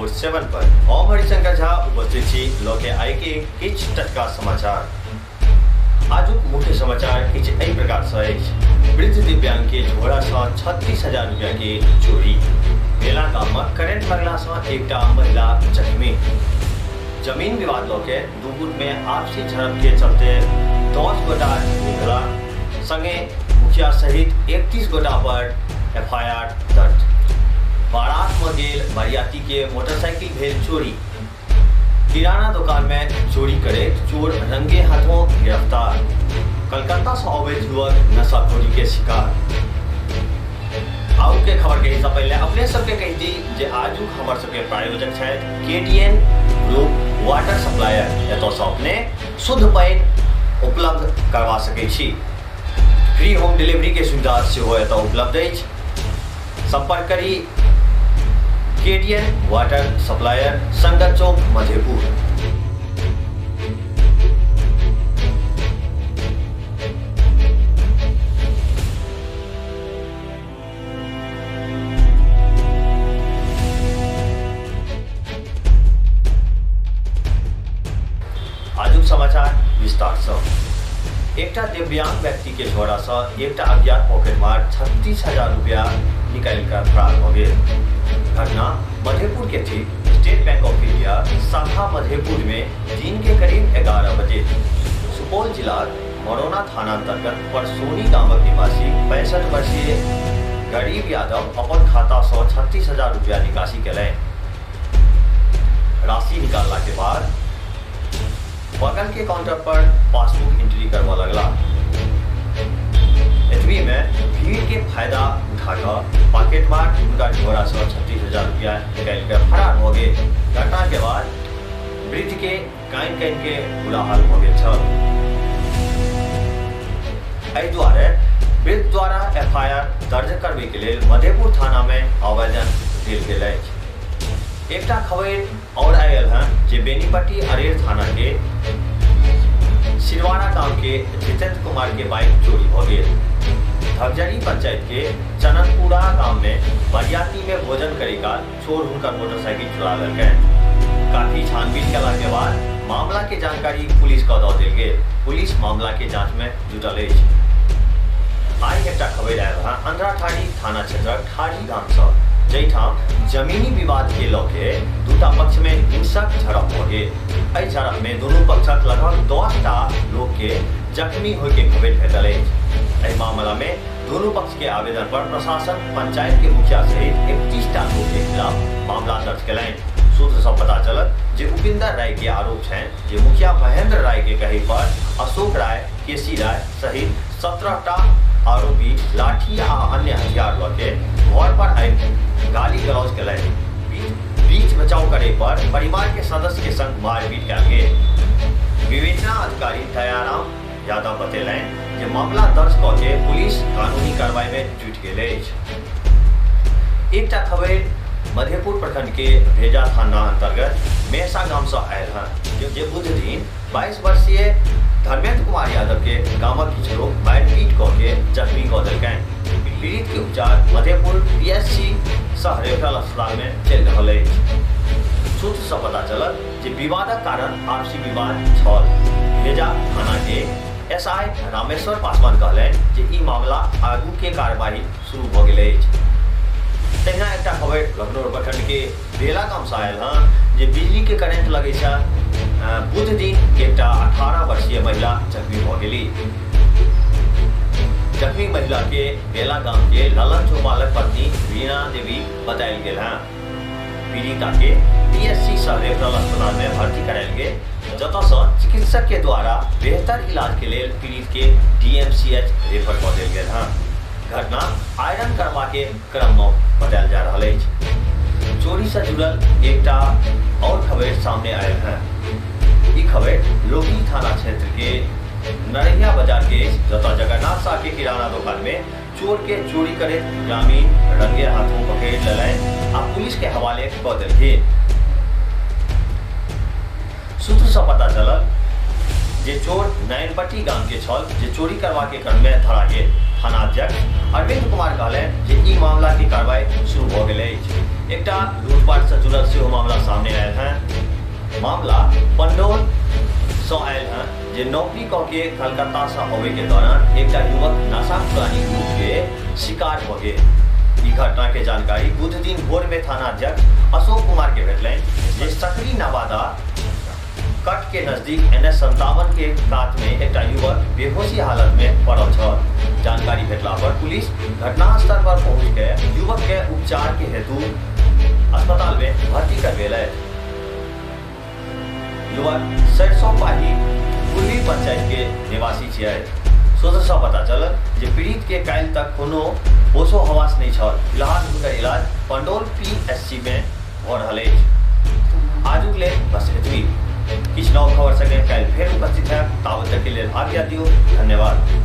Report 7 पर ओम हरिशंकर झा उपस्थित छी लोके आइ के किछ टटका समाचार। आजुक मुख्य समाचार किछ एहि प्रकार से अछि। वृद्ध दिव्यांग के झोड़ा सँ 36,000 रुपया के चोरी। बेला गाम में करेंट लगला सँ एकटा महिला जख्मी। जमीन विवाद लोके दू गुट में आपसी झड़प के चलते 10 गोटा निकला, संगे मुखिया सहित 31 गोटा पर FIR दर्ज। बारात में गेल बरियाती के मोटरसाइकिल भेल चोरी। किराना दुकान में चोरी करे चोर रंगे हाथों गिरफ्तार। कलकत्ता से अवैध युवक नशाखोरी के शिकार। आउ के खबर के हिस्सा पहले अपने सबके कह दी जे आजू हमर सबके प्रायोजक है KTN ग्रुप वाटर सप्लायर। एतो से अपने शुद्ध पानी उपलब्ध करवा सके छी। फ्री होम डिलीवरी के सुविधा सेहो एतो उपलब्ध अछि। संपर्क करी KTN वाटर सप्लायर, संगत चौक, मधेपुर। आजुक समाचार विस्तार से। एकटा दिव्यांग व्यक्ति के झोड़ा से एकटा अज्ञात पॉकेटमार 36,000 रुपया निकाल कर फरार हो गए। घटना मधेपुर के थी। स्टेट बैंक ऑफ इंडिया शाखा मधेपुर में दिन के करीब 11 बजे सुपौल जिला मरौना थाना अंतर्गत परसोनी गामक निवासी 65 वर्षीय गरीब यादव अपन खाता से 36,000 रुपया निकासी कैले। राशि निकालने के बाद बगल के काउंटर पर पासबुक एंट्री करवा लगला। एतबी में भीड़ के फायदा उठाकर पॉकेटमार उनका झोड़ा से 36,000 रुपया निकाल कर फरार हो गए। घटना के बाद वृद्ध के कान के बुरा हाल हो गए। द्वारे वृद्ध द्वारा FIR दर्ज करने के लिए मधेपुर थाना में आवेदन दिल गेल अछि। एकटा खबर और आयल है जे बेनीपट्टी अरेर थाना के सिरवाड़ा गांव के जितेंद्र कुमार के बाइक चोरी हो गए। धगजरी पंचायत के चननपुरा गांव में बरियाती में भोजन करेगा चोर उनका मोटरसाइकिल चुरा लेलकै। काफी छानबीन करला के बाद मामला के जानकारी पुलिस को दऽ देल गेल। पुलिस मामला के जांच में जुटल अछि। आई एकटा खबर आयल है अंधराठाड़ी थाना क्षेत्रक ठाड़ी गांव से, जैठाम जमीनी विवाद के लौके दूटा पक्ष में हिंसक झड़प हो गए। एहि झड़प में दोनों पक्षक लगभग 10टा लोग के जख्मी होय के खबर भेटल अछि। एहि मामला में दोनों पक्ष के आवेदन पर प्रशासन पंचायत के मुखिया सहित 31टा लोग के खिलाफ मामला दर्ज कैलनि। सूत्र से पता चलत जे उपिंदर राय के आरोप है जे मुखिया महेंद्र राय के कहे पर अशोक राय, केसी राय सहित 17टा आरोपी लाठी आ अन्य हथियार लऽ के घर पर आबि गाली गलौज कैलनि। बीच बचाव करे पर परिवार के सदस्य के संग मारपीट कयल गेल। विवेचना अधिकारी दयाराम यादव बतेलनि जे मामला दर्ज कऽ के पुलिस कानूनी कार्रवाई में जुटि गेल अछि। एकटा खबर मधेपुर प्रखंड के भेजा थाना अंतर्गत मेहसा गांव से आयल है जे बुध दिन 22 वर्षीय धर्मेंद्र कुमार यादव के गामक किछु लोग मारपीट कऽ के जख्मी कऽ देलकनि। पीड़ित के उपचार मधेपुर PSC सह रेफरल अस्पताल में चल रहा है। सूत्र से पता चलल जे विवादक कारण आपसी विवाद छल। भेजा थाना के SI रामेश्वर पासवान कहलनि जे ई मामला आगू के कार्यवाही शुरू भ गेल अछि। तहिना एकटा खबर लखनऊ प्रखंड के बेला गांव से आयल है जे बिजली के करेंट लगे छै। बुध दिन एकटा 18 वर्षीय महिला जख्मी भ गेली। जख्मी महिला के बेला गांव के ललन चौपालक पत्नी वीणा देवी बतायल गेल है। पीड़िता के PSC सह रेफरल अस्पताल में भर्ती करायल गेल, जतऽ से चिकित्सक के द्वारा बेहतर इलाज के लिए पीड़ित के DMCH रेफर कऽ देल गेल है। घटना आयरन करवा के क्रम में बतायल जा रहा है। चोरी से जुड़ल एकटा और खबर सामने आयल है। ई खबर लोकी थाना क्षेत्र के नरहिया बाजार के जतऽ जगन्नाथ शाह के किराना दुकान में चोर के चोरी करे ग्रामीण रंगे हाथों पकड़ लेलनि आ पुलिस के हवाले कऽ देलखिन। सूत्र से पता चलल जे चोर नयनपट्टी गांव के छल जे चोरी करवा के क्रम में धरा गेल। थानाध्यक्ष अरविंद कुमार कहलनि जे ई मामला की कार्रवाई शुरू भ गेल अछि। एक लूटपाट से जुड़ल से मामला सामने आयल है। मामला पंडोल सौ आयल है जे नौकरी कऽ के कलकत्ता से अबे के दौरान एक युवक नशाखुरानी ग्रुप के शिकार हो गए। ई घटना के जानकारी बुध दिन भोर में थाना अध्यक्ष अशोक कुमार के भेटल जे सकरी नवादा कट के नजदीक NH57 के कात में एक युवक बेहोशी हालत में पड़ल छल। जानकारी भेटला पर पुलिस घटनास्थल पर पहुंच के युवक के उपचार के हेतु अस्पताल में भर्ती करवेलै। युवक सरसोपाही कुल्ली पंचायत के निवासी छियै। सूत्र से पता चलल जे पीड़ित के काल्हि तक कोनो होशो हवास नहीं छल। फिलहाल हुनकर इलाज पंडोल PSC में भ रहल अछि। आजुक लेल बस एतबी। किछु नव खबर संगे काल्हि फेर उपस्थित है। ताबत तक के लेल आज्ञा दियौ। धन्यवाद।